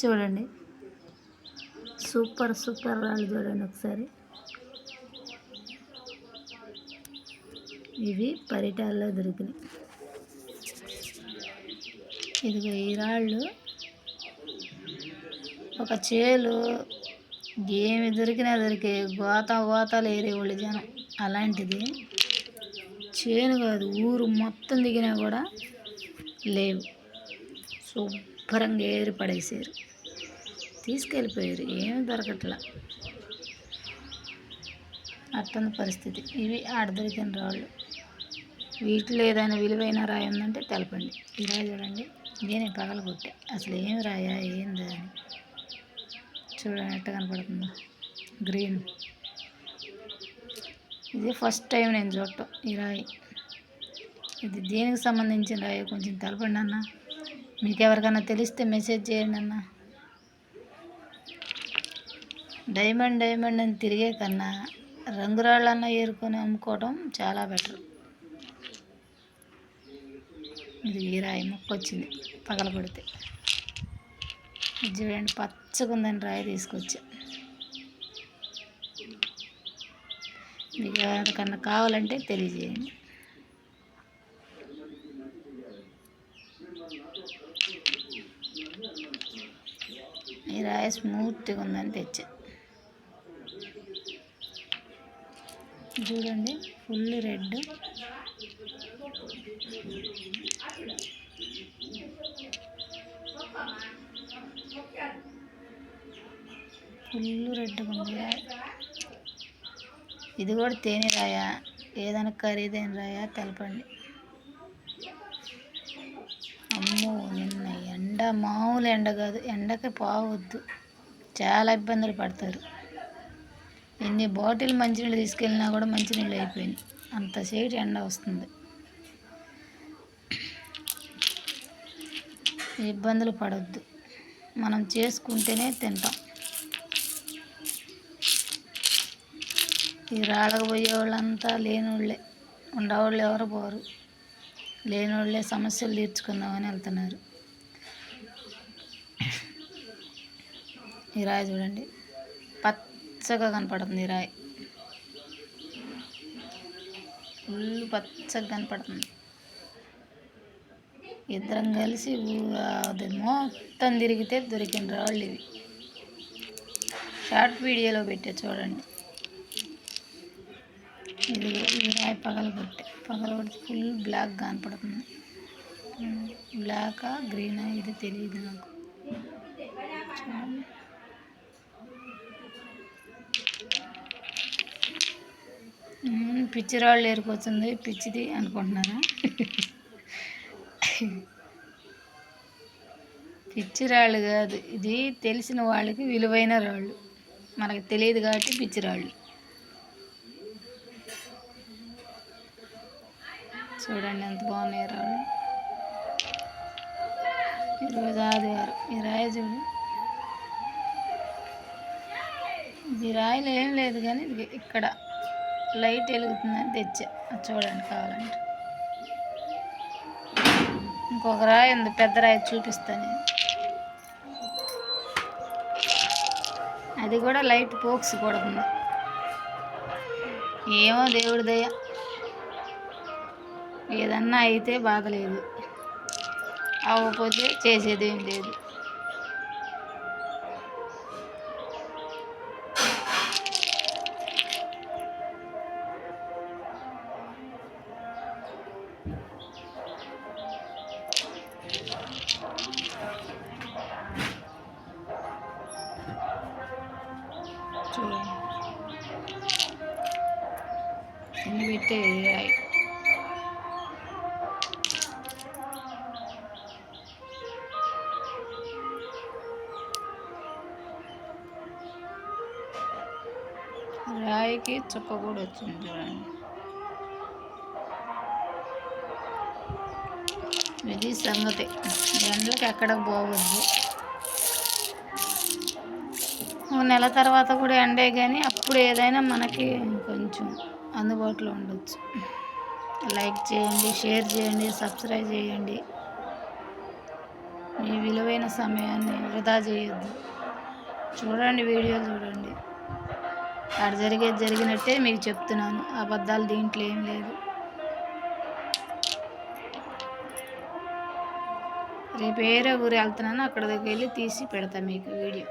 చూడండి, super super రాళ్ళు చూడండి ఒకసారి. ఇవి పరిటాల్లో దొరికినాయి. ఇదిగో ఈ రాళ్ళు ఒక చేలు ఏమి దొరికినా దొరికే గోతాలు ఏరేవాళ్ళు జనం. అలాంటిది చేను కాదు, ఊరు మొత్తం దిగినా కూడా లేవు. శుభ్రంగా ఏరి పడేసారు, తీసుకెళ్ళిపోయారు, ఏమి దొరకట్లా. అట్టంది పరిస్థితి. ఇవి ఆడ దొరికిన రాళ్ళు. వీటిలో ఏదైనా విలువైన రాయి ఉందంటే తెలపండి. ఈ రాయి చూడండి, నేనే పగలగొట్టా. అసలు ఏమి రాయా ఏంది అని చూడండి ఎట్ట కనపడుతుందో, గ్రీన్. ఇది ఫస్ట్ టైం నేను చూడటం ఈ రాయి. ఇది దేనికి సంబంధించిన రాయి కొంచెం తెలపండి అన్న. మీకు ఎవరికైనా తెలిస్తే మెసేజ్ చేయండి అన్న. డైమండ్ అని తిరిగే కన్నా రంగురాళ్ళన్నా ఏరుకొని అమ్ముకోవడం చాలా బెటర్. ఇది ఈ రాయి మొక్క వచ్చింది పగలగొడితే. ఇది చూడండి, పచ్చగుందని రాయి తీసుకొచ్చా. మీకు ఎవరికన్నా కావాలంటే తెలియజేయండి. ఈ రాయి స్మూత్గా ఉందని తెచ్చా. చూడండి, ఫుల్ రెడ్. ఫుల్ రెడ్గా ఉంది రాయి. ఇది కూడా తేనె రాయా, ఏదైనా ఖరీదైన రాయా తెలపండి. అమ్మో, నిన్న ఎండ మామూలు ఎండ కాదు, ఎండకి పోవద్దు, చాలా ఇబ్బందులు పడతారు. ఎన్ని బాటిల్ మంచినీళ్ళు తీసుకెళ్ళినా కూడా మంచినీళ్ళు అయిపోయినాయి, అంత సేటు ఎండ వస్తుంది. ఇబ్బందులు పడవద్దు, మనం చేసుకుంటేనే తింటాం. ఈ రాళ్ళకు పోయేవాళ్ళంతా లేనివాళ్ళే, ఉండేవాళ్ళు ఎవరు పోరు. లేనివాళ్ళే సమస్యలు తీర్చుకుందామని వెళ్తున్నారు. ఈ రాయి చూడండి, పచ్చగా కనపడుతుంది. ఈ రాయి ఫుల్ పచ్చగా కనపడుతుంది. ఇద్దరం కలిసి అది మొత్తం తిరిగితే దొరికిన రాళ్ళు ఇవి. షార్ట్ వీడియోలో పెట్టే చూడండి. ఇది రాయి పగలగొట్టే ఫుల్ బ్లాక్ కనపడుతుంది. బ్లాకా గ్రీనా ఇది తెలియదు నాకు. పిచ్చి రాళ్ళు ఏరుకొచ్చింది, పిచ్చిది అనుకుంటున్నారా? పిచ్చి రాళ్ళు కాదు, ఇది తెలిసిన వాళ్ళకి విలువైన రాళ్ళు, మనకు తెలియదు కాబట్టి పిచ్చి రాళ్ళు. చూడండి ఎంత బాగున్నాయి రాళ్ళు. ఈరోజు ఆదివారం. ఈ రాయి చూడు, ఇది రాయిలో ఏం లేదు కానీ ఇది ఇక్కడ లైట్ వెలుగుతుందని తెచ్చా. చూడండి కావాలంటే. ఇంకొక రాయి ఉంది, పెద్ద రాయి చూపిస్తాను. అది కూడా లైట్ పోక్స్ కొడుతుంది. ఏమో దేవుడి దయ, ఏదన్నా అయితే బాధ లేదు, అవ్వకపోతే చేసేదేం లేదు. చూడండి ఎన్ని పెట్టే రాయి. రాయికి చుక్క కూడా వచ్చింది చూడండి. ఇది సంగతి. ఎండలకి ఎక్కడికి పోవద్దు. నెల తర్వాత కూడా ఎండే, కానీ అప్పుడు ఏదైనా మనకి కొంచెం అందుబాటులో ఉండొచ్చు. లైక్ చేయండి, షేర్ చేయండి, సబ్స్క్రైబ్ చేయండి. మీ విలువైన సమయాన్ని వృధా చేయొద్దు. చూడండి, వీడియోలు చూడండి. అక్కడ జరిగేది జరిగినట్టే మీకు చెప్తున్నాను. అబద్ధాలు దీంట్లో ఏం లేదు. రేపు వేరే ఊరు వెళ్తున్నాను, అక్కడ దగ్గర వెళ్ళి తీసి పెడతా మీకు వీడియో.